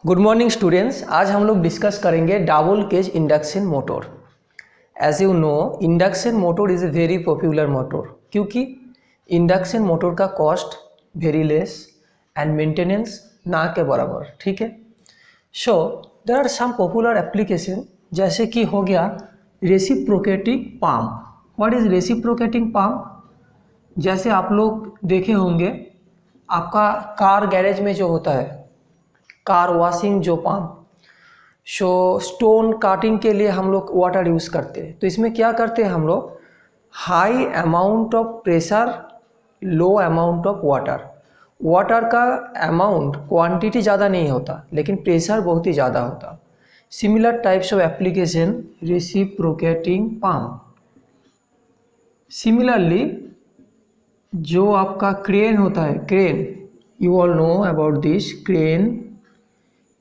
Good morning students. आज हम लोग डिस्कस करेंगे double cage induction motor. As you know, induction motor is a very popular motor क्योंकि induction motor का cost very less and maintenance ना के बराबर। ठीक है। So there are some popular application, जैसे कि हो गया reciprocating pump. What is reciprocating pump? जैसे आप लोग देखे होंगे आपका कार गैरेज में जो होता है कार वॉशिंग जो पंप, सो स्टोन काटिंग के लिए हम लोग वाटर यूज़ करते हैं। तो इसमें क्या करते हैं हम लोग, high amount of pressure, low amount of water. Water का अमाउंट क्वांटिटी ज़्यादा नहीं होता लेकिन प्रेशर बहुत ही ज़्यादा होता। Similar types of application reciprocating pump. Similarly जो आपका क्रेन होता है, crane, you all know about this crane,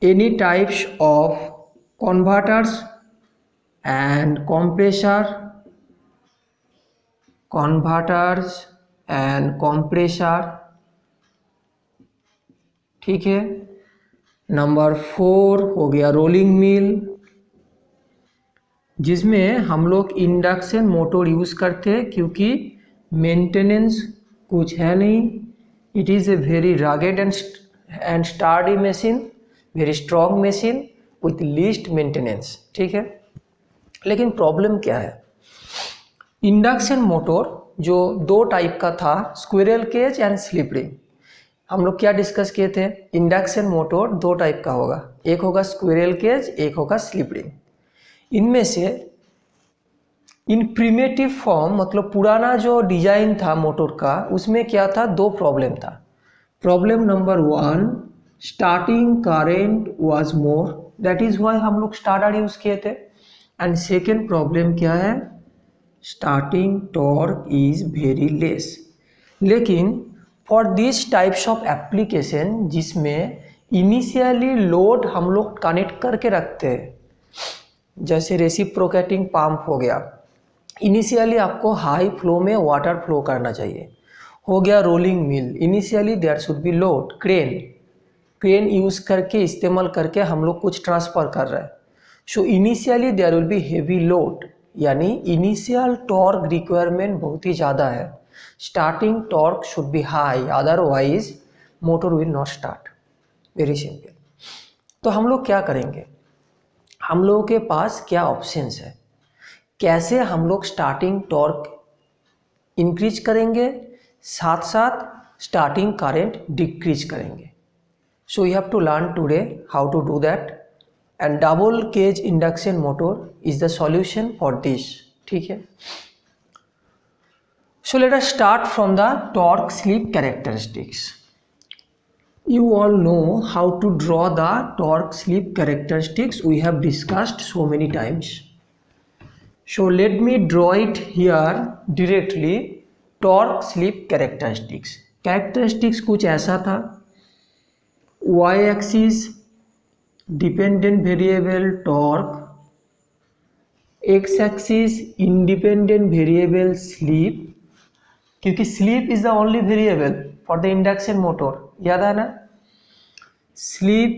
any types of converters and compressor, ठीक है। नंबर 4 हो गया रोलिंग मिल, जिसमें हम लोग इंडक्शन मोटर यूज़ करते हैं क्योंकि मेंटेनेंस कुछ है नहीं। It is a very rugged and sturdy machine, very strong machine with least maintenance. ठीक है। लेकिन प्रॉब्लम क्या है, इंडक्शन मोटर जो दो टाइप का था, squirrel cage and slip ring. हम लोग क्या डिस्कस किए थे, इंडक्शन मोटर दो टाइप का होगा, एक होगा स्क्विरल केज, एक होगा स्लिप रिंग। इनमें से इन प्रिमेटिव फॉर्म, मतलब पुराना जो डिजाइन था मोटर का, उसमें क्या था, दो प्रॉब्लम था। Problem number 1, starting current was more, that is why हम लोग स्टार्टर यूज किए थे। एंड सेकेंड प्रॉब्लम क्या है, starting torque is very less. लेकिन for this types of application जिसमें इनिशियली लोड हम लोग कनेक्ट करके रखते हैं, जैसे रेसिप्रोकेटिंग पंप हो गया, इनिशियली आपको हाई फ्लो में वाटर फ्लो करना चाहिए। हो गया rolling mill, initially there should be load, crane use करके, इस्तेमाल करके हम लोग कुछ ट्रांसफ़र कर रहे हैं। So initially there will be heavy load, यानी इनिशियल टॉर्क रिक्वायरमेंट बहुत ही ज़्यादा है। Starting torque should be high, otherwise motor will not start. Very simple. तो हम लोग क्या करेंगे, हम लोगों के पास क्या ऑप्शंस है, कैसे हम लोग स्टार्टिंग टॉर्क इंक्रीज करेंगे, साथ साथ स्टार्टिंग करंट डिक्रीज करेंगे। So you have to learn today how to do that, and double cage induction motor is the solution for this. ठीक है। So let us start from the torque slip characteristics. You all know how to draw the torque slip characteristics, we have discussed so many times. So let me draw it here directly. Torque slip characteristics, कुछ ऐसा था, y axis dependent variable torque, x axis independent variable slip, क्योंकि slip is the only variable for the induction motor, याद है ना। slip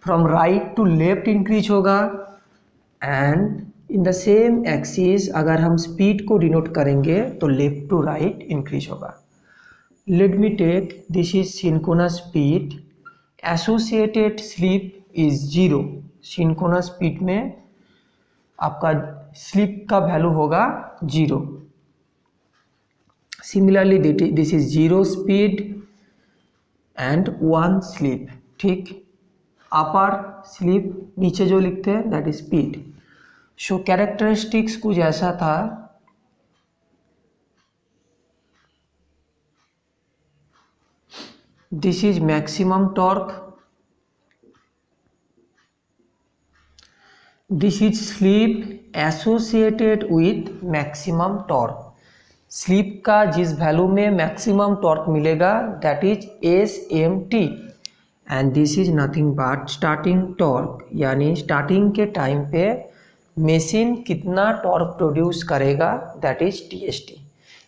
from right to left increase होगा, and in the same axis अगर हम speed को denote करेंगे तो left to right increase होगा। let me take, this is synchronous speed, associated slip is 0। Synchronous speed में आपका स्लिप का वैल्यू होगा 0। Similarly this is 0 speed and 1 slip. ठीक, अपर स्लिप, नीचे जो लिखते हैं that is speed. So characteristics कुछ ऐसा था, this is maximum torque, this is slip associated with maximum torque। Slip का जिस वैल्यू में मैक्सिमम टॉर्क मिलेगा that is SMT, and this is nothing but starting torque, यानी स्टार्टिंग के time पे मशीन कितना टॉर्क प्रोड्यूस करेगा that is TST।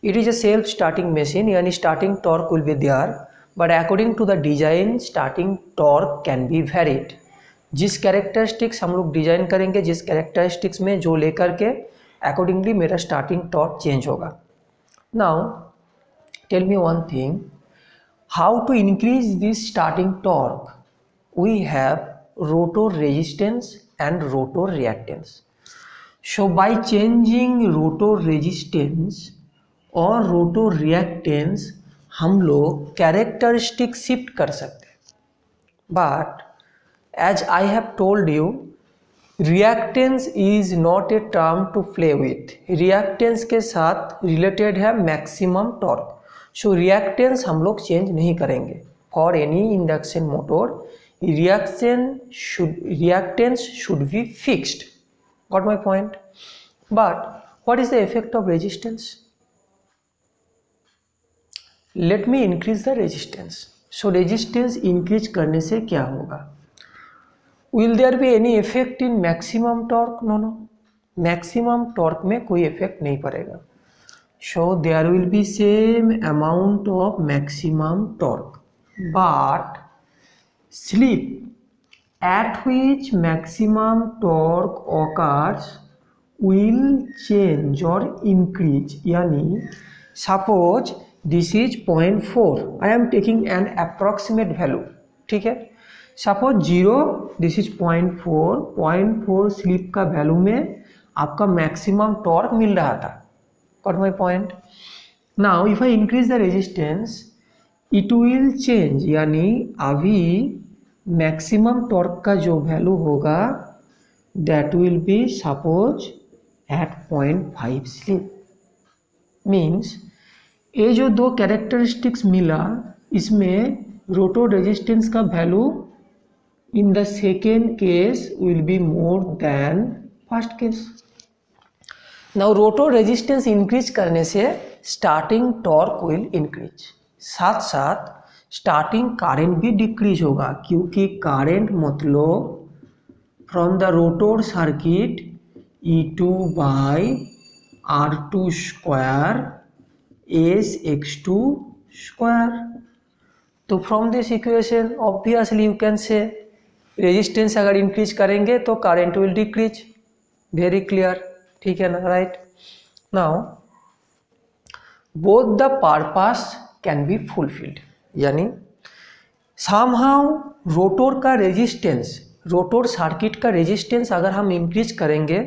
It is a self starting machine, यानी starting torque will be there, but according to the design starting torque can be varied. जिस characteristics हम लोग design करेंगे, जिस कैरेक्टरिस्टिक्स में जो लेकर के अकॉर्डिंगली मेरा स्टार्टिंग टॉर्क चेंज होगा। Now tell me one thing, how to increase this starting torque? We have rotor resistance and rotor reactance. So by changing rotor resistance और rotor reactance हम लोग characteristic shift कर सकते हैं। But as I have told you, reactance is not a term to play with. reactance के साथ related है maximum torque. So reactance हम लोग change नहीं करेंगे। For any induction motor, reactance should be fixed. Got my point? But what is the effect of resistance? Let me increase the resistance. So resistance increase करने से क्या होगा? Will there be any effect in maximum torque? No. Maximum torque में कोई effect नहीं पड़ेगा. So there will be same amount of maximum torque, but slip at which maximum torque occurs will change or increase. यानी suppose this is 0.4, I am taking an approximate value, ठीक है। suppose 0, this is 0.4 slip का value में आपका maximum torque मिल रहा था। Got my point? Now if I increase the resistance, it will change, यानी अभी मैक्सिमम टॉर्क का जो वैल्यू होगा that will be suppose at 0.5 slip. Means ये जो दो कैरेक्टरिस्टिक्स मिला, इसमें रोटो रेजिस्टेंस का value in the second case will be more than first case. Now रोटो रेजिस्टेंस इंक्रीज करने से स्टार्टिंग टॉर्क विल इंक्रीज, साथ साथ स्टार्टिंग करंट भी डिक्रीज होगा, क्योंकि करंट मतलब from the rotor circuit E2 by R2 square SX2 square. तो from this equation obviously you can say resistance अगर इंक्रीज करेंगे तो current will decrease. Very clear, ठीक है ना, right. Now both the purpose can be fulfilled, यानी somehow rotor का resistance, rotor circuit का रेजिस्टेंस अगर हम इंक्रीज करेंगे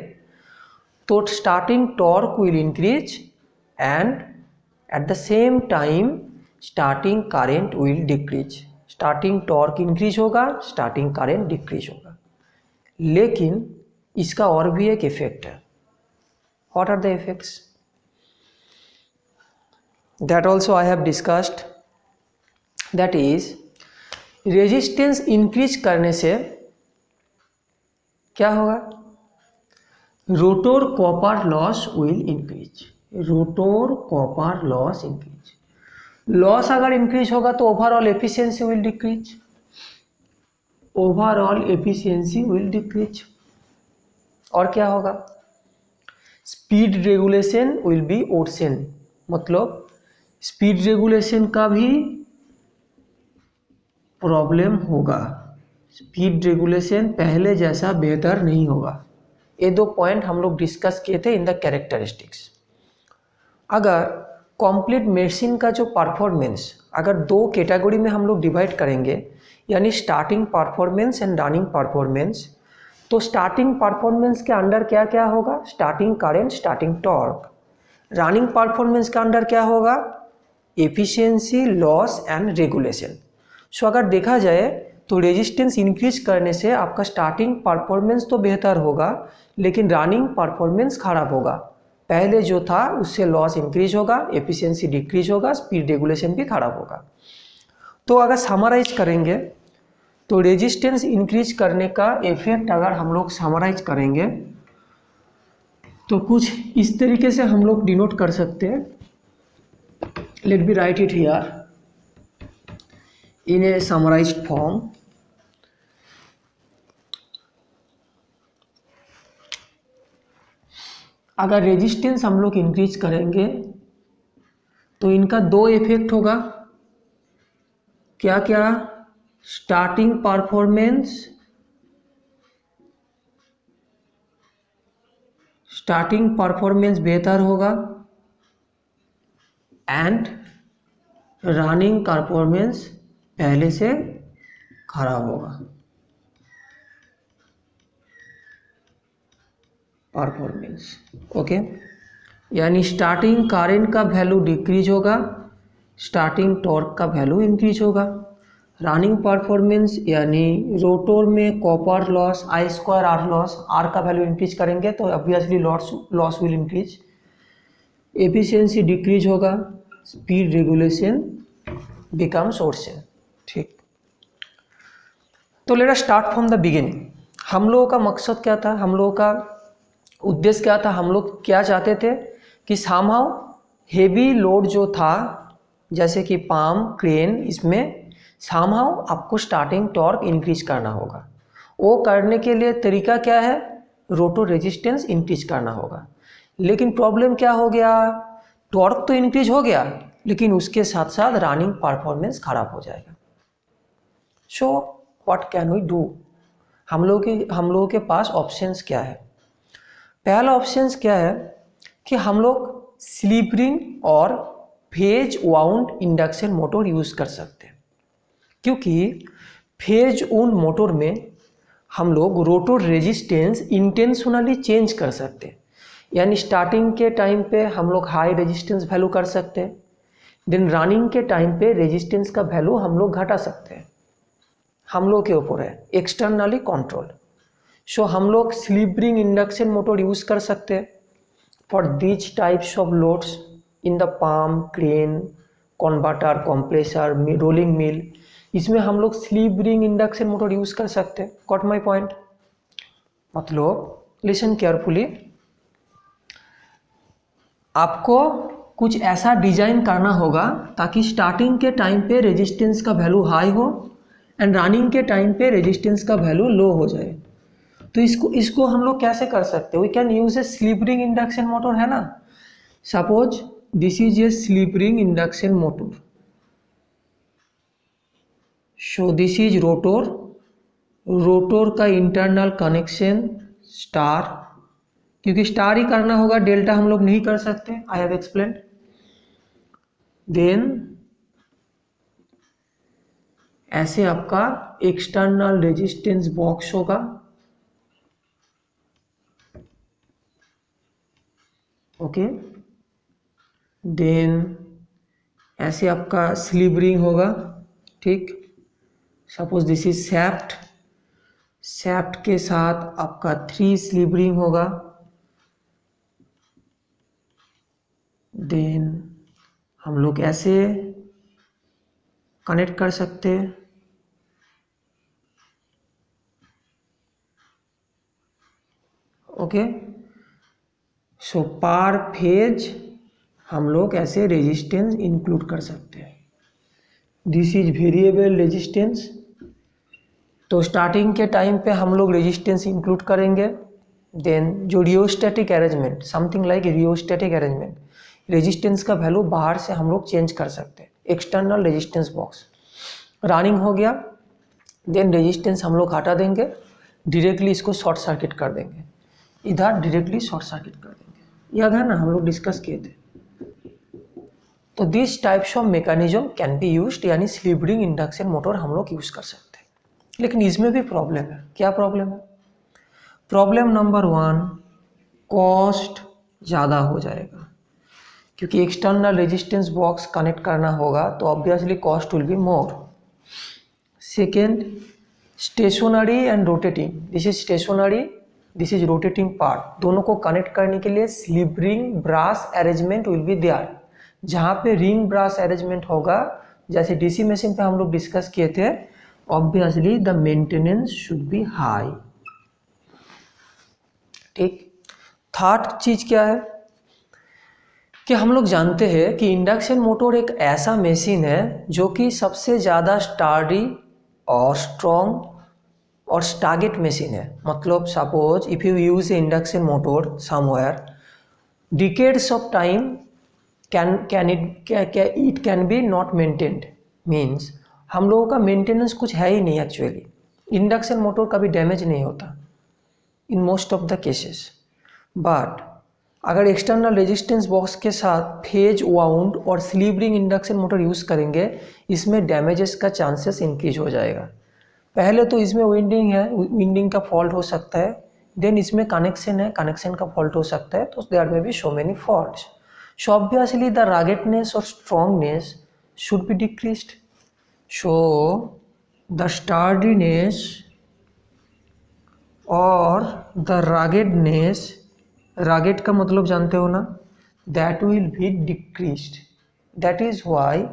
तो starting torque will increase and at the same time starting current will decrease. Starting torque increase होगा, starting current decrease होगा। लेकिन इसका और भी एक इफेक्ट है। What are the effects? That also I have discussed. That is resistance increase करने से क्या होगा? Rotor copper loss will increase. Rotor copper loss increase, loss अगर इंक्रीज होगा तो overall efficiency will decrease, overall efficiency will decrease. और क्या होगा? Speed regulation will be worsen, मतलब स्पीड रेगुलेशन का भी प्रॉब्लम होगा। स्पीड रेगुलेशन पहले जैसा बेहतर नहीं होगा। ये दो पॉइंट हम लोग डिस्कस किए थे इन द कैरेक्टरिस्टिक्स। अगर कंप्लीट मशीन का जो परफॉर्मेंस अगर दो कैटेगरी में हम लोग डिवाइड करेंगे, यानी starting performance and running performance, तो स्टार्टिंग परफॉर्मेंस के अंडर क्या क्या होगा? Starting current, starting torque. Running performance के अंडर क्या होगा? Efficiency, loss and regulation. So अगर देखा जाए तो रेजिस्टेंस इंक्रीज करने से आपका स्टार्टिंग परफॉर्मेंस तो बेहतर होगा, लेकिन रनिंग परफॉर्मेंस खराब होगा। पहले जो था उससे लॉस इंक्रीज होगा, एफिशिएंसी डिक्रीज होगा, स्पीड रेगुलेशन भी खराब होगा। तो अगर समराइज करेंगे तो रेजिस्टेंस इंक्रीज करने का इफेक्ट अगर हम लोग समराइज करेंगे तो कुछ इस तरीके से हम लोग डिनोट कर सकते हैं। Let me right it here in a summarized form। अगर रेजिस्टेंस हम लोग इंक्रीज करेंगे तो इनका दो इफेक्ट होगा। क्या क्या? स्टार्टिंग परफॉर्मेंस स्टार्टिंग परफॉर्मेंस बेहतर होगा एंड रनिंग परफॉर्मेंस पहले से खराब होगा। परफॉर्मेंस ओके, यानी स्टार्टिंग करंट का वैल्यू डिक्रीज होगा, स्टार्टिंग टॉर्क का वैल्यू इंक्रीज होगा। रनिंग परफॉर्मेंस यानी रोटर में copper loss, I square R loss, R का वैल्यू इंक्रीज करेंगे तो obviously loss will increase. Efficiency decrease होगा, स्पीड रेगुलेशन बिकम सोर्सेन। ठीक, तो let us start from the beginning. हम लोगों का मकसद क्या था, हम लोगों का उद्देश्य क्या था, हम लोग क्या चाहते थे कि समहाउ हेवी लोड जो था जैसे कि पाम क्रेन, इसमें समहाउ आपको स्टार्टिंग टॉर्क इंक्रीज करना होगा। वो करने के लिए तरीका क्या है, रोटर रेजिस्टेंस इंक्रीज करना होगा। लेकिन प्रॉब्लम क्या हो गया, टॉर्क तो इंक्रीज हो गया लेकिन उसके साथ साथ रनिंग परफॉर्मेंस खराब हो जाएगा। So what can we do, हम लोगों के पास ऑप्शंस क्या है। पहला ऑप्शंस क्या है कि हम लोग स्लिप रिंग और phase wound induction motor use कर सकते हैं, क्योंकि फेज वाउंड मोटर में हम लोग रोटर रेजिस्टेंस इंटेंशनली चेंज कर सकते हैं। यानी स्टार्टिंग के टाइम पे हम लोग हाई रेजिस्टेंस वैल्यू कर सकते हैं, देन रनिंग के टाइम पे रेजिस्टेंस का वैल्यू हम लोग घटा सकते हैं। हम लोग के ऊपर है, एक्सटर्नली कंट्रोल। सो हम लोग slip ring induction motor use कर सकते हैं for this types of loads in the palm crane converter compressor rolling mill, इसमें हम लोग slip ring induction motor use कर सकते हैं। गॉट माई पॉइंट, मतलब लिसन केयरफुली, आपको कुछ ऐसा डिजाइन करना होगा ताकि स्टार्टिंग के टाइम पे रेजिस्टेंस का वैल्यू हाई हो एंड रनिंग के टाइम पे रेजिस्टेंस का वैल्यू लो हो जाए। तो इसको हम लोग कैसे कर सकते हैं, we can use a slip ring induction motor, है ना। Suppose this is a slip ring induction motor, so this is rotor, rotor का इंटरनल कनेक्शन स्टार, क्योंकि स्टार ही करना होगा, डेल्टा हम लोग नहीं कर सकते, आई हैव एक्सप्लेन्ड। देन ऐसे आपका एक्सटर्नल रेजिस्टेंस बॉक्स होगा, ओके। देन ऐसे आपका स्लिप रिंग होगा, ठीक। Suppose this is shaft, shaft के साथ आपका 3 स्लिप रिंग होगा। देन हम लोग ऐसे कनेक्ट कर सकते हैं, ओके। सो पर फेज हम लोग ऐसे रेजिस्टेंस इंक्लूड कर सकते हैं। दिस इज वेरिएबल रेजिस्टेंस, तो स्टार्टिंग के टाइम पे हम लोग रेजिस्टेंस इंक्लूड करेंगे। देन जो rheostatic arrangement, something like rheostatic arrangement, resistance का वैल्यू बाहर से हम लोग चेंज कर सकते हैं, एक्सटर्नल रेजिस्टेंस बॉक्स। रनिंग हो गया, देन रेजिस्टेंस हम लोग हटा देंगे, डायरेक्टली इसको शॉर्ट सर्किट कर देंगे, इधर डायरेक्टली शॉर्ट सर्किट कर देंगे, याद है ना, हम लोग डिस्कस किए थे। तो this types of mechanism can be used, यानी स्लिप रिंग इंडक्शन मोटर हम लोग यूज़ कर सकते हैं। लेकिन इसमें भी प्रॉब्लम है, क्या प्रॉब्लम है, प्रॉब्लम नंबर 1, कॉस्ट ज़्यादा हो जाएगा, क्योंकि एक्सटर्नल रेजिस्टेंस बॉक्स कनेक्ट करना होगा तो obviously cost will be more. Second, stationary and rotating, this is stationary, this is rotating part, दोनों को कनेक्ट करने के लिए slip ring brass arrangement will be there. जहाँ पे रिंग ब्रास अरेंजमेंट होगा, जैसे डीसी मशीन पे हम लोग डिस्कस किए थे, obviously the maintenance should be high, ठीक। थर्ड चीज क्या है कि हम लोग जानते हैं कि इंडक्शन मोटर एक ऐसा मशीन है जो कि सबसे ज़्यादा स्टार्डी और स्ट्रॉन्ग और स्टारगेट मशीन है। मतलब suppose if you use A induction motor somewhere, decades of time it can be not maintained, means हम लोगों का मेंटेनेंस कुछ है ही नहीं एक्चुअली। इंडक्शन मोटर कभी डैमेज नहीं होता in most of the cases, but अगर एक्सटर्नल रेजिस्टेंस बॉक्स के साथ फेज वाउंड और sleeve ring induction motor use करेंगे, इसमें डैमेजेस का चांसेस इंक्रीज हो जाएगा। पहले तो इसमें विंडिंग है, विंडिंग का फॉल्ट हो सकता है, देन इसमें कनेक्शन है, कनेक्शन का फॉल्ट हो सकता है, तो देयर में be so many faults. So obviously the ruggedness और strongness should be decreased. So the sturdiness और द ruggedness, rugged का मतलब जानते हो ना, that will be decreased. That is why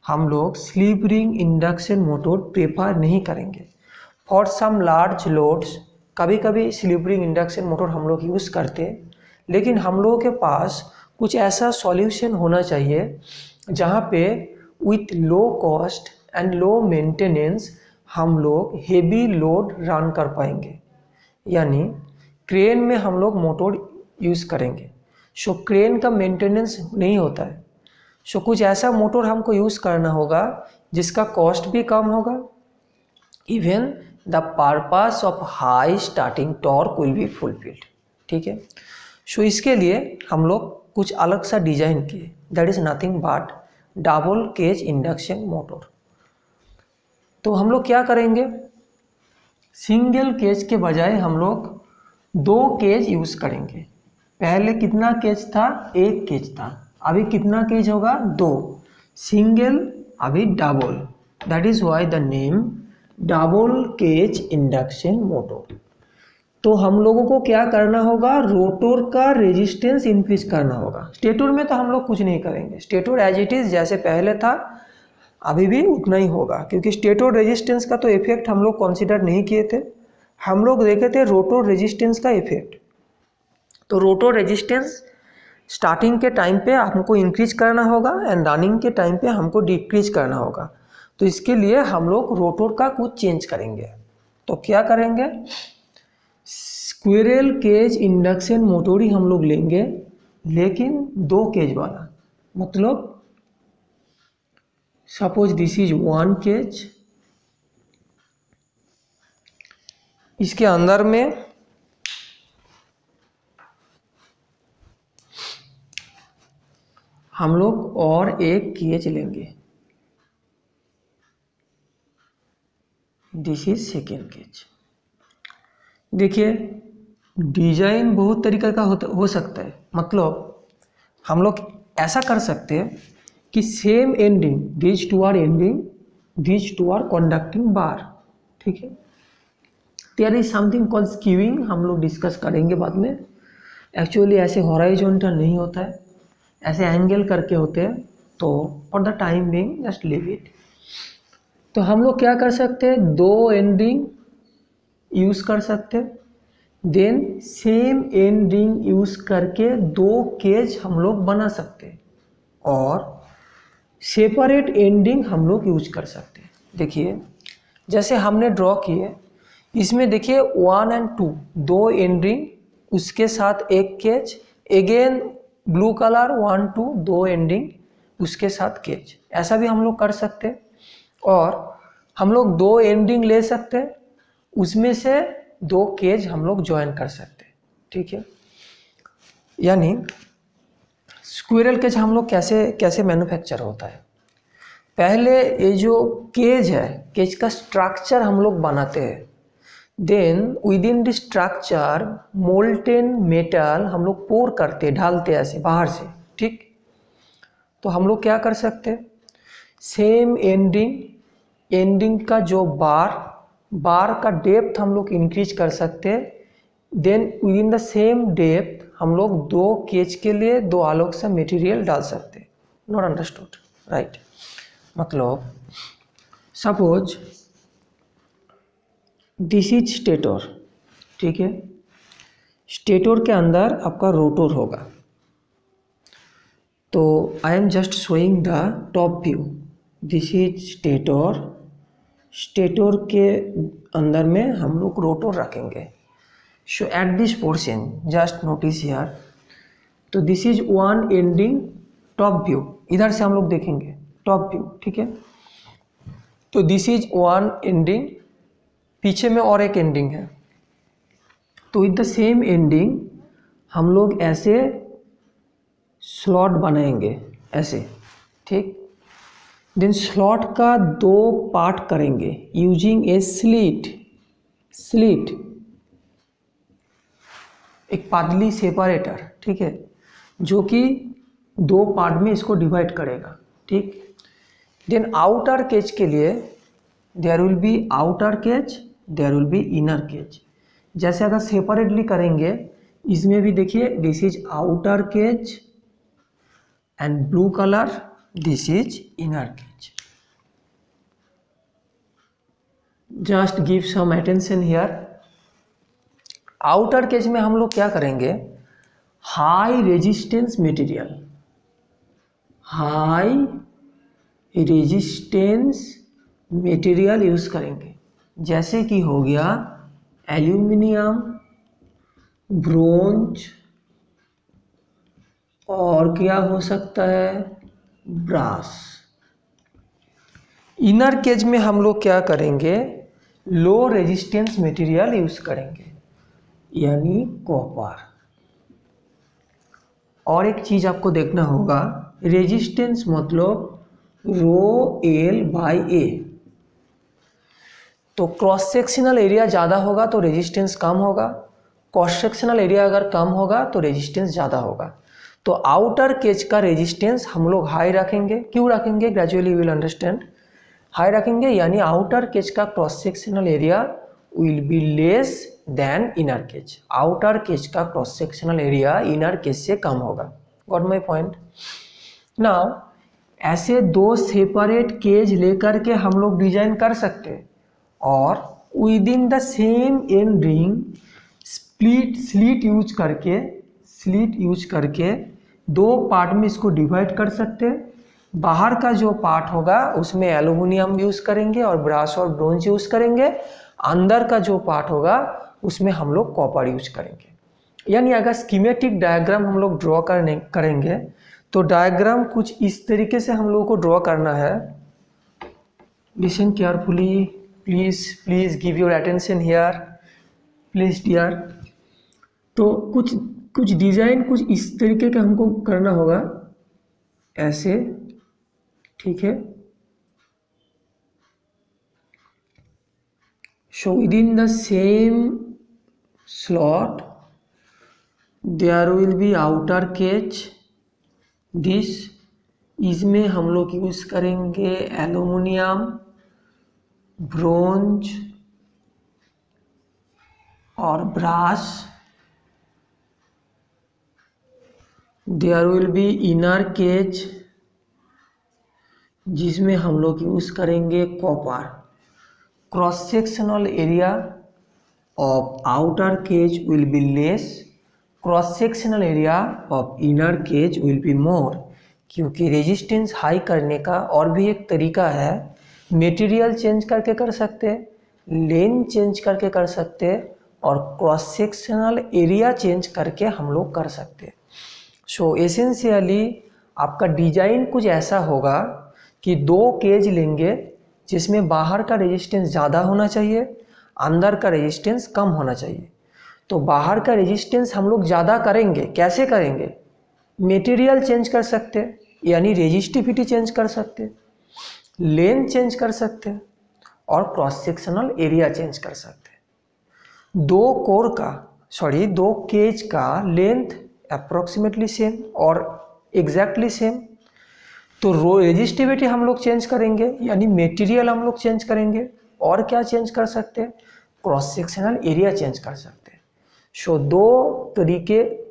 हम लोग slip ring induction motor prefer नहीं करेंगे। फॉर सम लार्ज लोड्स कभी कभी स्लीव रिंग इंडक्शन मोटर हम लोग यूज़ करते हैं, लेकिन हम लोगों के पास कुछ ऐसा सॉल्यूशन होना चाहिए जहाँ पे with low cost and low maintenance हम लोग हेवी लोड रन कर पाएंगे। यानी क्रेन में हम लोग मोटर यूज़ करेंगे, सो क्रेन का मेंटेनेंस नहीं होता है। सो कुछ ऐसा मोटर हमको यूज़ करना होगा जिसका कॉस्ट भी कम होगा, even the purpose of high starting torque will be fulfilled. ठीक है, सो इसके लिए हम लोग कुछ अलग सा डिजाइन किए, that is nothing but double cage induction motor. तो हम लोग क्या करेंगे, सिंगल केज के बजाय हम लोग 2 केज यूज़ करेंगे। पहले कितना केज था, 1 केज था, अभी कितना केज होगा, 2। सिंगल अभी double, that is why the name double cage induction motor. तो हम लोगों को क्या करना होगा, रोटर का रेजिस्टेंस इंक्रीज करना होगा। स्टेटर में तो हम लोग कुछ नहीं करेंगे, स्टेटर एज इट इज जैसे पहले था अभी भी उतना ही होगा, क्योंकि स्टेटर रेजिस्टेंस का तो इफेक्ट हम लोग कंसीडर नहीं किए थे, हम लोग देखे थे रोटर रेजिस्टेंस का इफेक्ट। तो रोटर रेजिस्टेंस स्टार्टिंग के टाइम पे हमको इंक्रीज करना होगा एंड रनिंग के टाइम पे हमको डिक्रीज करना होगा। तो इसके लिए हम लोग रोटर का कुछ चेंज करेंगे। तो क्या करेंगे, स्क्विरल केज इंडक्शन मोटर ही हम लोग लेंगे, लेकिन 2 केज वाला। मतलब सपोज दिस इज 1 केज, इसके अंदर में हम लोग और 1 केज लेंगे, दिस इज सेकेंड केज। देखिए डिजाइन बहुत तरीके का हो सकता है। मतलब हम लोग ऐसा कर सकते हैं कि same ending, this to are ending, this to are conducting bar. ठीक है, there is something called skewing, हम लोग डिस्कस करेंगे बाद में। एक्चुअली ऐसे हॉराइजॉन्टल नहीं होता है, ऐसे एंगल करके होते हैं। तो for the time being just leave it. तो हम लोग क्या कर सकते हैं, 2 एंडिंग यूज़ कर सकते हैं, देन सेम एंडिंग यूज़ करके 2 केज हम लोग बना सकते हैं, और सेपरेट एंडिंग हम लोग यूज कर सकते हैं। देखिए जैसे हमने ड्रॉ किए, इसमें देखिए 1 और 2 2 एंडिंग, उसके साथ 1 cage, again blue colour 1 2 2 ending, उसके साथ केज। ऐसा भी हम लोग कर सकते हैं। और हम लोग 2 एंडिंग ले सकते हैं, उसमें से 2 केज हम लोग ज्वाइन कर सकते हैं। ठीक है, यानी स्क्विरल केज हम लोग कैसे मैन्युफैक्चर होता है। पहले ये जो केज है, केज का स्ट्रक्चर हम लोग बनाते हैं, then within the structure molten metal हम लोग पोर करते, डालते ऐसे बाहर से। ठीक, तो हम लोग क्या कर सकते हैं, सेम एंडिंग का जो बार का डेप्थ हम लोग इंक्रीज कर सकते हैं, then within the same depth हम लोग 2 केज के लिए 2 अलग सा मटेरियल डाल सकते हैं। Not understood, right. मतलब सपोज दिस इज स्टेटर। ठीक है, स्टेटर के अंदर आपका रोटर होगा। तो I am just showing the top view, this is stator. Stator के अंदर में हम लोग रोटर रखेंगे। So at this portion just notice here, तो this is 1 ending top view, इधर से हम लोग देखेंगे टॉप व्यू। ठीक है, तो दिस इज 1 एंडिंग, पीछे में और 1 एंडिंग है। तो विद द सेम एंडिंग हम लोग ऐसे स्लॉट बनाएंगे ऐसे, ठीक। देन स्लॉट का 2 पार्ट करेंगे यूजिंग ए स्लिट एक पातली सेपरेटर, ठीक है, जो कि 2 पार्ट में इसको डिवाइड करेगा, ठीक। देन आउटर केज के लिए there will be outer cage, there will be inner cage. जैसे अगर सेपरेटली करेंगे, इसमें भी देखिए this is outer cage and blue colour this is inner cage. Just give some attention here. Outer cage में हम लोग क्या करेंगे, high resistance material, high resistance material use करेंगे, जैसे कि हो गया एल्यूमिनियम, ब्रोंज और क्या हो सकता है, ब्रास। इनर केज में हम लोग क्या करेंगे, लो रेजिस्टेंस मटेरियल यूज करेंगे, यानी कॉपर। और एक चीज आपको देखना होगा, रेजिस्टेंस मतलब रो एल बाई ए। तो क्रॉस सेक्शनल एरिया ज़्यादा होगा तो रेजिस्टेंस कम होगा, क्रॉस सेक्शनल एरिया अगर कम होगा तो रेजिस्टेंस ज़्यादा होगा। तो आउटर केज का रेजिस्टेंस हम लोग हाई रखेंगे। क्यों रखेंगे, ग्रेजुअली विल अंडरस्टैंड। हाई रखेंगे यानी आउटर केज का cross sectional area will be less than inner cage. Outer cage का cross sectional area inner cage से कम होगा। Got my point. नाउ ऐसे 2 सेपरेट केज लेकर के हम लोग डिजाइन कर सकते हैं, और with in the same and ring slit use करके 2 पार्ट में इसको डिवाइड कर सकते हैं। बाहर का जो पार्ट होगा उसमें एल्यूमिनियम यूज करेंगे और ब्रास और ब्रोंज यूज करेंगे, अंदर का जो पार्ट होगा उसमें हम लोग कॉपर यूज करेंगे। यानी अगर स्कीमेटिक डायग्राम हम लोग ड्रॉ करेंगे तो डायग्राम कुछ इस तरीके से हम लोगों को ड्रॉ करना है। Listen carefully, please give your attention here, please dear. तो कुछ डिजाइन कुछ इस तरीके का हमको करना होगा, ऐसे, ठीक है। So within the same slot there will be outer cage। इसमें हम लोग यूज करेंगे एल्यूमिनियम, ब्रोंज और brass. There will be inner cage जिसमें हम लोग यूज करेंगे copper. Cross sectional area of outer cage will be less, cross sectional area of inner cage will be more. क्योंकि रेजिस्टेंस हाई करने का और भी एक तरीका है, मटेरियल चेंज करके कर सकते हैं, लेन चेंज करके कर सकते हैं, और क्रॉस सेक्शनल एरिया चेंज करके हम लोग कर सकते हैं। सो एसेंशियली आपका डिजाइन कुछ ऐसा होगा कि 2 केज लेंगे जिसमें बाहर का रेजिस्टेंस ज़्यादा होना चाहिए, अंदर का रेजिस्टेंस कम होना चाहिए। तो बाहर का रेजिस्टेंस हम लोग ज़्यादा करेंगे, कैसे करेंगे, मटेरियल चेंज कर सकते हैं, यानी रेजिस्टिविटी चेंज कर सकते हैं, लेंथ चेंज कर सकते हैं, और क्रॉस सेक्शनल एरिया चेंज कर सकते हैं। 2 केज का लेंथ अप्रोक्सीमेटली सेम और एग्जैक्टली सेम। तो रेजिस्टिविटी हम लोग चेंज करेंगे, यानी मटेरियल हम लोग चेंज करेंगे, और क्या चेंज कर सकते हैं, क्रॉस सेक्शनल एरिया चेंज कर सकते हैं। सो 2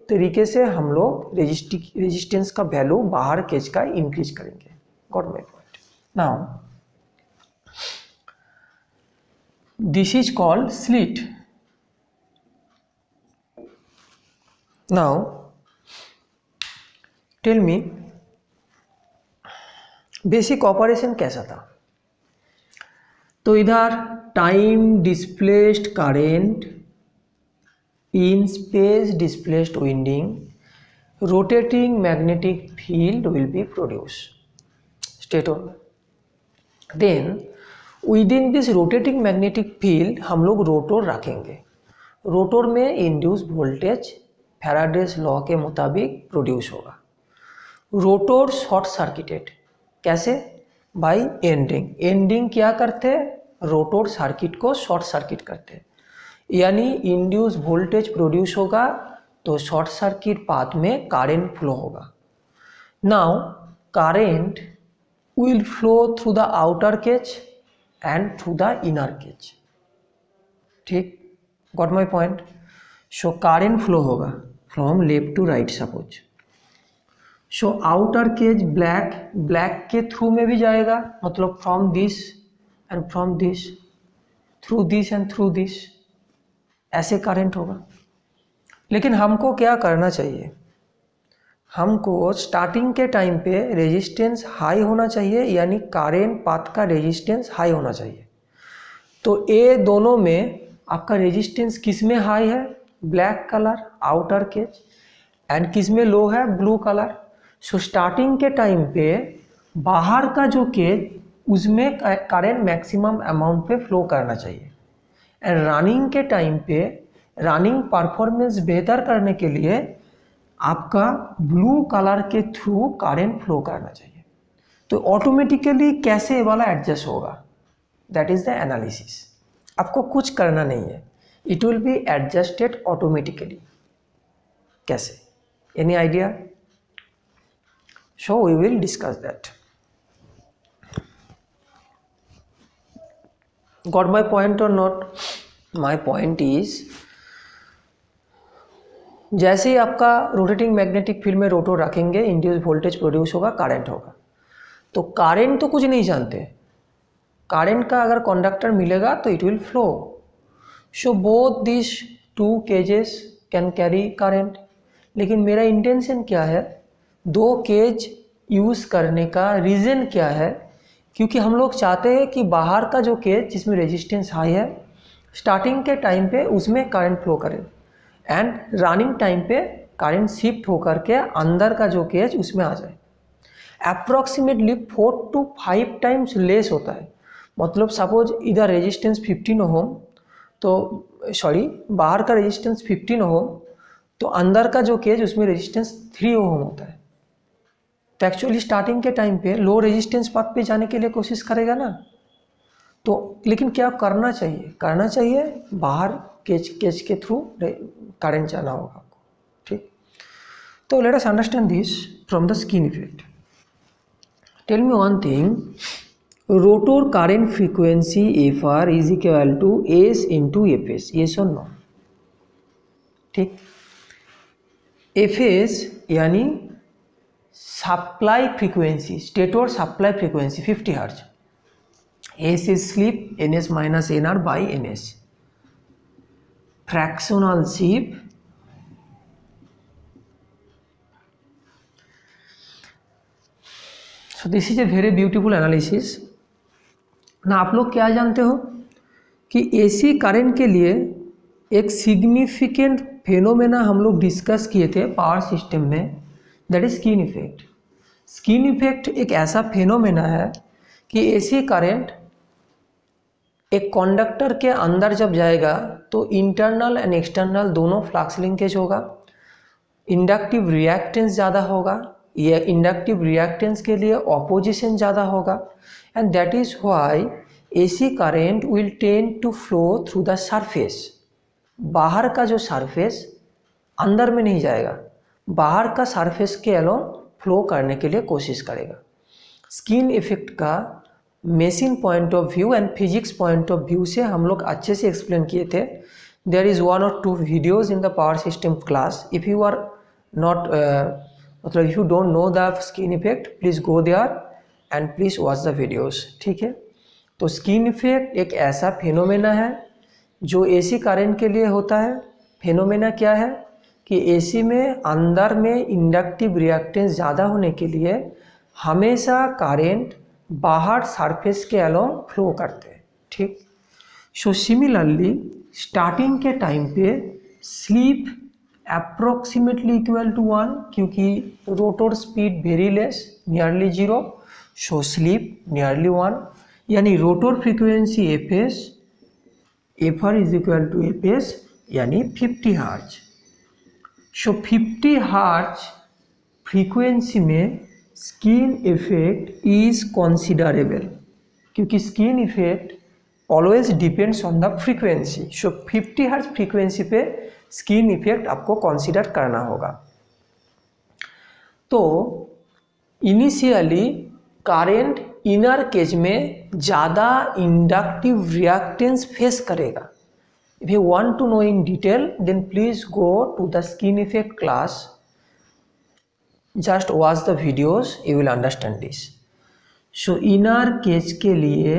तरीके से हम लोग रेजिस्टेंस का वैल्यू बाहर केज का इंक्रीज करेंगे। Got my point. Now this is called slit. Now tell me basic operation कैसा था। तो इधर time displaced current in space displaced winding, rotating magnetic field will be produced. State on. Then within this rotating magnetic field हम लोग rotor रखेंगे। Rotor में induce voltage Faraday's law के मुताबिक प्रोड्यूस होगा। रोटोर शॉर्ट सर्किटेड, कैसे? By ending. Ending क्या करते? रोटोर सर्किट को शॉर्ट सर्किट करते, यानी इंड्यूस वोल्टेज प्रोड्यूस होगा तो शॉर्ट सर्किट पाथ में करंट फ्लो होगा। Now current will flow through the outer cage and through the inner cage. ठीक, got my point? So current flow होगा from left to right suppose. So outer cage black, black के थ्रू में भी जाएगा, मतलब from this and from this, through this and through this, ऐसे current होगा। लेकिन हमको क्या करना चाहिए? हमको स्टार्टिंग के टाइम पे रेजिस्टेंस हाई होना चाहिए, यानी करंट पाथ का रेजिस्टेंस हाई होना चाहिए। तो ये दोनों में आपका रेजिस्टेंस किस में हाई है? Black colour outer cage, and किस में लो है? Blue colour. सो स्टार्टिंग के टाइम पे बाहर का जो केज उसमें करंट मैक्सिमम अमाउंट पे फ्लो करना चाहिए, एंड रनिंग के टाइम पे रनिंग परफॉर्मेंस बेहतर करने के लिए आपका ब्लू कलर के थ्रू करंट फ्लो करना चाहिए। तो ऑटोमेटिकली कैसे वाला एडजस्ट होगा? That is the analysis. आपको कुछ करना नहीं है, it will be adjusted automatically. कैसे? Any idea? So we will discuss that. Got my point और नॉट? माई पॉइंट इज, जैसे ही आपका रोटेटिंग मैग्नेटिक फील्ड में रोटो रखेंगे, इंड्यूस वोल्टेज प्रोड्यूस होगा, करंट होगा। तो करंट तो कुछ नहीं जानते, करंट का अगर कंडक्टर मिलेगा तो it will flow. So both this two cages can carry current. लेकिन मेरा इंटेंशन क्या है? दो केज यूज़ करने का रीज़न क्या है? क्योंकि हम लोग चाहते हैं कि बाहर का जो केज जिसमें रेजिस्टेंस हाई है, स्टार्टिंग के टाइम पे उसमें करंट फ्लो करे, एंड रनिंग टाइम पे करंट शिफ्ट होकर के अंदर का जो केज उसमें आ जाए। अप्रॉक्सीमेटली 4 to 5 टाइम्स लेस होता है। मतलब सपोज इधर रेजिस्टेंस 15 ओम, तो सॉरी बाहर का रेजिस्टेंस 15 ओम, तो अंदर का जो केज उसमें रेजिस्टेंस 3 ओम होता है। तो एक्चुअली स्टार्टिंग के टाइम पे लो रेजिस्टेंस पाथ पे जाने के लिए कोशिश करेगा ना। तो लेकिन क्या करना चाहिए? करना चाहिए बाहर केज के थ्रू करंट जाना होगा आपको। ठीक, तो let us understand this from the skin effect. Tell me one thing, rotor current frequency FR is equal to S into FS, yes और नो? ठीक, FS यानी supply frequency, stator supply frequency 50 hertz. S is slip, NS minus NR by NS. Fractional slip, so this is a very beautiful analysis. ना आप लोग क्या जानते हो कि AC करंट के लिए एक सिग्निफिकेंट फेनोमेना हम लोग डिस्कस किए थे पावर सिस्टम में, that is skin effect. Skin effect एक ऐसा फेनोमेना है कि AC करंट एक कंडक्टर के अंदर जब जाएगा तो इंटरनल एंड एक्सटर्नल दोनों फ्लक्स लिंकेज होगा, इंडक्टिव रिएक्टेंस ज़्यादा होगा, ये इंडक्टिव रिएक्टेंस के लिए ऑपोजिशन ज़्यादा होगा, and that is why AC current will tend to flow through the surface. बाहर का जो सरफेस अंदर में नहीं जाएगा, बाहर का सरफेस के अलोंग फ्लो करने के लिए कोशिश करेगा। स्किन इफेक्ट का machine point of view and physics point of view से हम लोग अच्छे से एक्सप्लेन किए थे। There is 1 or 2 videos in the power system class. If you are not मतलब if you don't know the skin effect, please go there and please watch the videos. ठीक है, तो स्किन इफेक्ट एक ऐसा phenomena है जो AC current के लिए होता है। फेनोमेना क्या है कि AC में अंदर में इंडक्टिव रिएक्टेंस ज़्यादा होने के लिए हमेशा करंट बाहर सरफेस के अलोंग फ्लो करते हैं। ठीक, सो सिमिलरली स्टार्टिंग के टाइम पे स्लिप अप्रोक्सीमेटली इक्वल टू 1, क्योंकि rotor speed very less, nearly 0, so slip nearly 1, यानी rotor frequency FS, FR is equal to FS यानी 50 हर्ट्ज। सो 50 हर्ट्ज फ्रीक्वेंसी में स्किन इफेक्ट इज कंसिडरेबल, क्योंकि skin effect always depends on the frequency. So 50 hertz frequency पे skin effect आपको consider करना होगा। तो initially current inner cage में ज़्यादा इंडक्टिव रिएक्टेंस फेस करेगा। If you want to know in detail then please go to the skin effect class, just watch the videos, you will understand this. So inner cage के लिए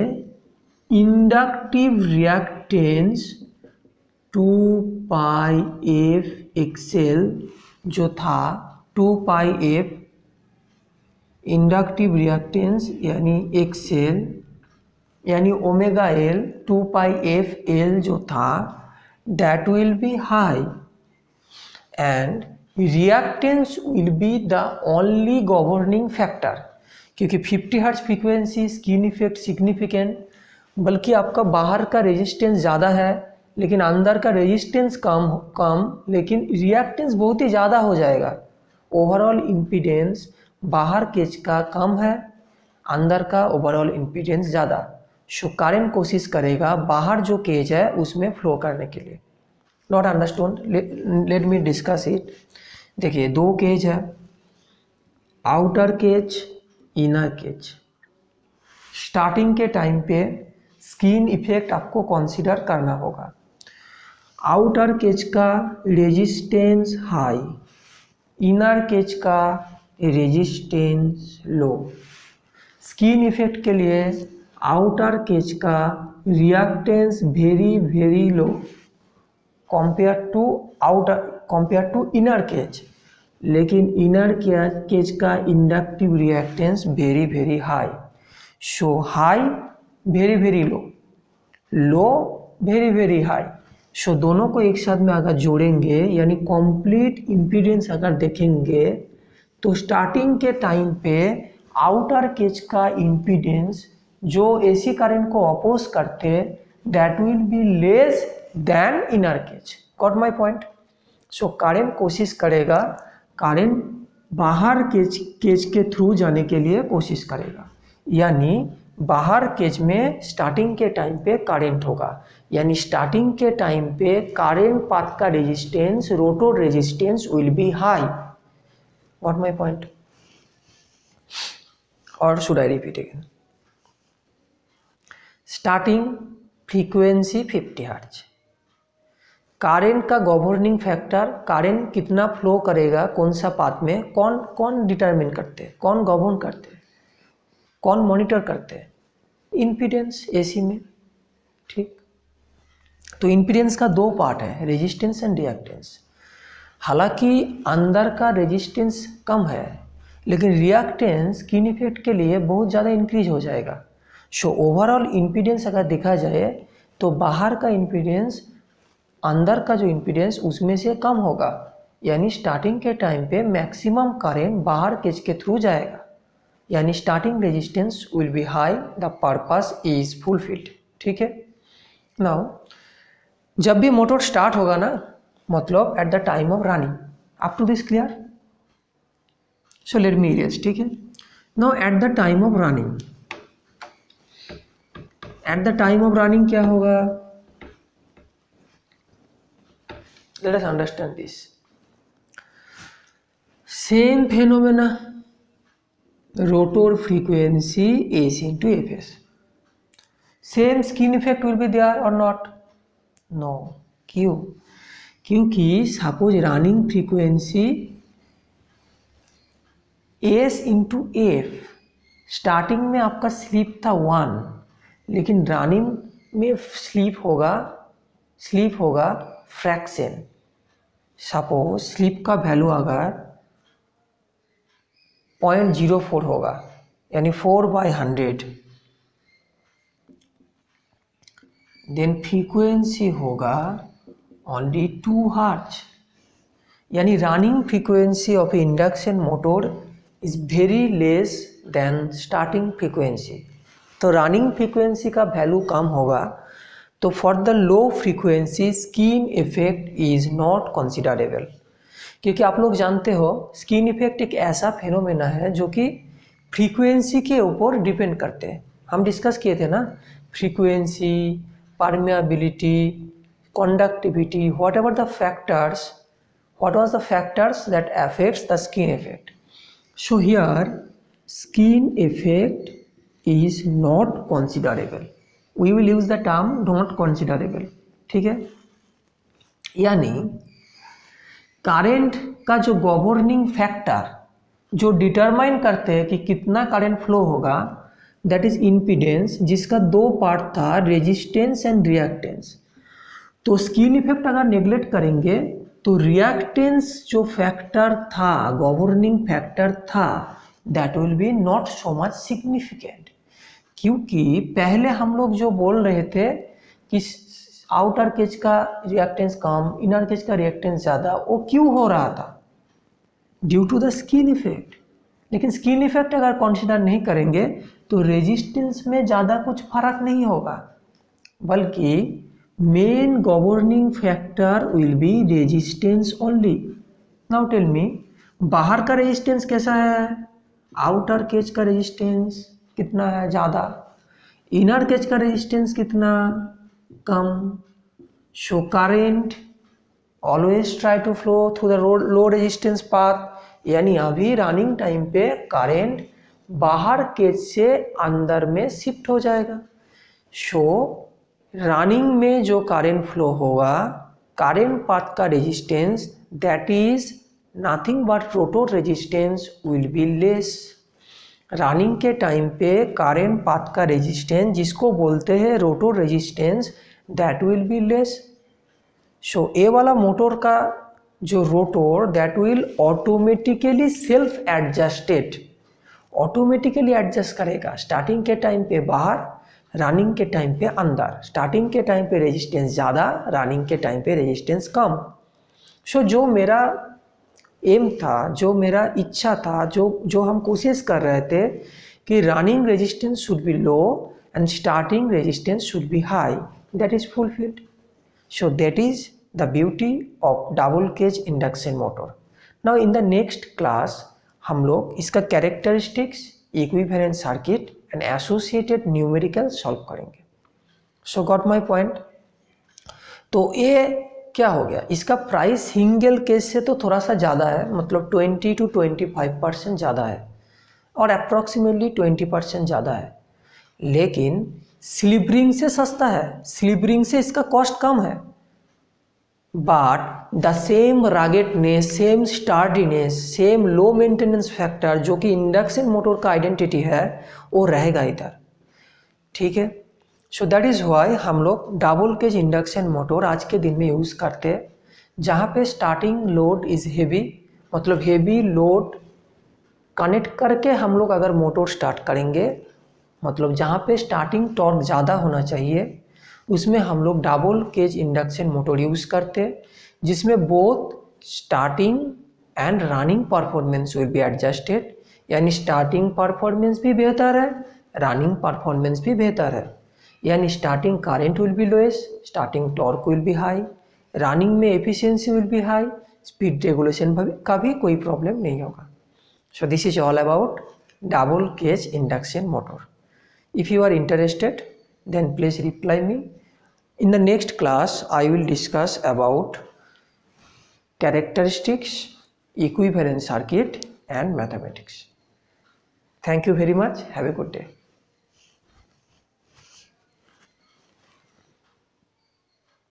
inductive reactance 2 pi f XL जो था 2 pi f inductive reactance यानी XL यानी omega L 2 pi f L जो था that will be high and reactance will be the only governing factor. क्योंकि 50 hertz frequency skin effect significant, बल्कि आपका बाहर का रेजिस्टेंस ज़्यादा है लेकिन अंदर का रेजिस्टेंस कम लेकिन रिएक्टेंस बहुत ही ज़्यादा हो जाएगा। ओवरऑल इम्पीडेंस बाहर केज का कम है, अंदर का ओवरऑल इम्पीडेंस ज़्यादा। सो करंट कोशिश करेगा बाहर जो केज है उसमें फ्लो करने के लिए। Not understood, let me discuss it. देखिए दो केज है, outer cage inner cage. Starting के टाइम पे स्किन इफेक्ट आपको कंसीडर करना होगा। आउटर केज का रेजिस्टेंस हाई, इनर केज का रेजिस्टेंस लो। स्किन इफेक्ट के लिए आउटर केज का reactance very low compare to inner cage, लेकिन इनर केज का inductive reactance very high. So high very low, low very high. So दोनों को एक साथ में अगर जोड़ेंगे यानी कंप्लीट इम्पीडेंस अगर देखेंगे तो स्टार्टिंग के टाइम पे आउटर केज का इम्पीडेंस जो एसी करंट को अपोज करते that will be less than inner cage. Got my point? So current कोशिश करेगा, करंट बाहर केज के थ्रू जाने के लिए कोशिश करेगा, यानी बाहर केज में स्टार्टिंग के टाइम पे करंट होगा, यानी स्टार्टिंग के टाइम पे करंट पाथ का resistance rotor resistance will be high. Got my point? Or should I repeat again? Starting frequency 50 hertz. Current का गवर्निंग फैक्टर, करंट कितना फ्लो करेगा कौन सा पाथ में, कौन डिटरमिन करते हैं, कौन गवर्न करते हैं, कौन मॉनिटर करते हैं? इम्पीडेंस एसी में। ठीक, तो इम्पीडेंस का दो पार्ट है, रेजिस्टेंस एंड रिएक्टेंस। हालांकि अंदर का रेजिस्टेंस कम है लेकिन रिएक्टेंस स्किन इफेक्ट के लिए बहुत ज़्यादा इंक्रीज हो जाएगा। सो ओवरऑल इम्पीडेंस अगर देखा जाए तो बाहर का इम्पीडेंस अंदर का जो इम्पीडेंस उसमें से कम होगा, यानी स्टार्टिंग के टाइम पे मैक्सिमम करंट बाहर केज के थ्रू जाएगा, यानी starting resistance will be high, the purpose is fulfilled. ठीक है। नाउ जब भी मोटर स्टार्ट होगा ना, मतलब at the time of running, up to this clear? So let me erase. ठीक है। Now at the time of running, at the time of running क्या होगा? Let us understand this. Same phenomena, rotor frequency AC into FS, same skin effect will be there और not? No. क्यों? क्योंकि suppose running frequency S into F, starting में आपका sleep था 1 लेकिन running में स्लीप होगा फ्रैक्शन। सपोज स्लीप का वैल्यू अगर 0.04 होगा यानी 4/100, देन फ्रीक्वेंसी होगा ओनली 2 हर्ट्ज, यानी running frequency of induction motor is very less than starting frequency. तो रनिंग फ्रीक्वेंसी का वैल्यू कम होगा, तो for the low frequency skin effect is not considerable. क्योंकि आप लोग जानते हो स्किन इफेक्ट एक ऐसा फेनोमेना है जो कि फ्रीक्वेंसी के ऊपर डिपेंड करते हैं। हम डिस्कस किए थे ना, frequency, permeability, conductivity, whatever the factors, what was the factors that affects the skin effect. So here skin effect is not considerable, we will use the term not considerable, ठीक है। यानी current का जो governing factor जो determine करते हैं कि कितना करंट फ्लो होगा, दैट इज इम्पीडेंस, जिसका दो पार्ट था, रेजिस्टेंस एंड रिएक्टेंस। तो स्किन इफेक्ट अगर नेग्लेक्ट करेंगे तो रिएक्टेंस जो फैक्टर था, गवर्निंग फैक्टर था, that will be not so much significant. क्योंकि पहले हम लोग जो बोल रहे थे कि आउटर केज का रिएक्टेंस कम, इनर केज का रिएक्टेंस ज़्यादा, वो क्यों हो रहा था? Due to the skin effect. लेकिन स्किन इफेक्ट अगर कंसीडर नहीं करेंगे तो रेजिस्टेंस में ज़्यादा कुछ फर्क नहीं होगा, बल्कि main governing factor will be resistance only. Now tell me, बाहर का रेजिस्टेंस कैसा है? आउटर केज का रेजिस्टेंस कितना है? ज़्यादा। इनर केज का रेजिस्टेंस कितना? कम। So current always try to flow through the low resistance path, यानी अभी रनिंग टाइम पे करेंट बाहर केज से अंदर में शिफ्ट हो जाएगा। सो रनिंग में जो करंट फ्लो होगा, करंट पाथ का resistance that is nothing but rotor resistance will be less. Running के टाइम पे करंट पाथ का रेजिस्टेंस जिसको बोलते हैं rotor resistance, that will be less. So A वाला मोटर का जो rotor, that will automatically self adjusted, automatically adjust करेगा। स्टार्टिंग के टाइम पे बाहर, रनिंग के टाइम पे अंदर। स्टार्टिंग के टाइम पे रेजिस्टेंस ज़्यादा, रनिंग के टाइम पे रेजिस्टेंस कम। सो जो मेरा एम था, जो मेरा इच्छा था, जो हम कोशिश कर रहे थे कि running resistance should be low and starting resistance should be high, that is fulfilled. So that is the beauty of double cage induction motor. Now in the next class हम लोग इसका characteristics, equivalent circuit and associated numerical solve करेंगे। So got my point. तो ये क्या हो गया, इसका प्राइस सिंगल केस से तो थोड़ा सा ज़्यादा है, मतलब 20 to 25% ज़्यादा है और अप्रॉक्सीमेटली 20% ज़्यादा है। लेकिन स्लिप रिंग से सस्ता है, स्लिप रिंग से इसका कॉस्ट कम है, but the same ruggedness, same sturdiness, same low maintenance factor जो कि इंडक्शन मोटर का आइडेंटिटी है, वो रहेगा इधर, ठीक है। सो दैट इज़ वाई हम लोग डबल केज इंडक्शन मोटर आज के दिन में यूज़ करते हैं, जहाँ पे स्टार्टिंग लोड इज़ हेवी, मतलब हेवी लोड कनेक्ट करके हम लोग अगर मोटर स्टार्ट करेंगे, मतलब जहाँ पे स्टार्टिंग टॉर्क ज़्यादा होना चाहिए, उसमें हम लोग double cage induction motor use करते हैं, जिसमें both starting and running performance will be adjusted, यानी स्टार्टिंग परफॉर्मेंस भी बेहतर है, रनिंग परफॉर्मेंस भी बेहतर है। यानी starting current will be lowest, starting torque will be high, running में efficiency will be high, speed regulation का भी कोई प्रॉब्लम नहीं होगा। So this is all about double cage induction motor. If you are interested then please reply me. In the next class I will discuss about characteristics, equivalent circuit and mathematics. Thank you very much. Have a good day.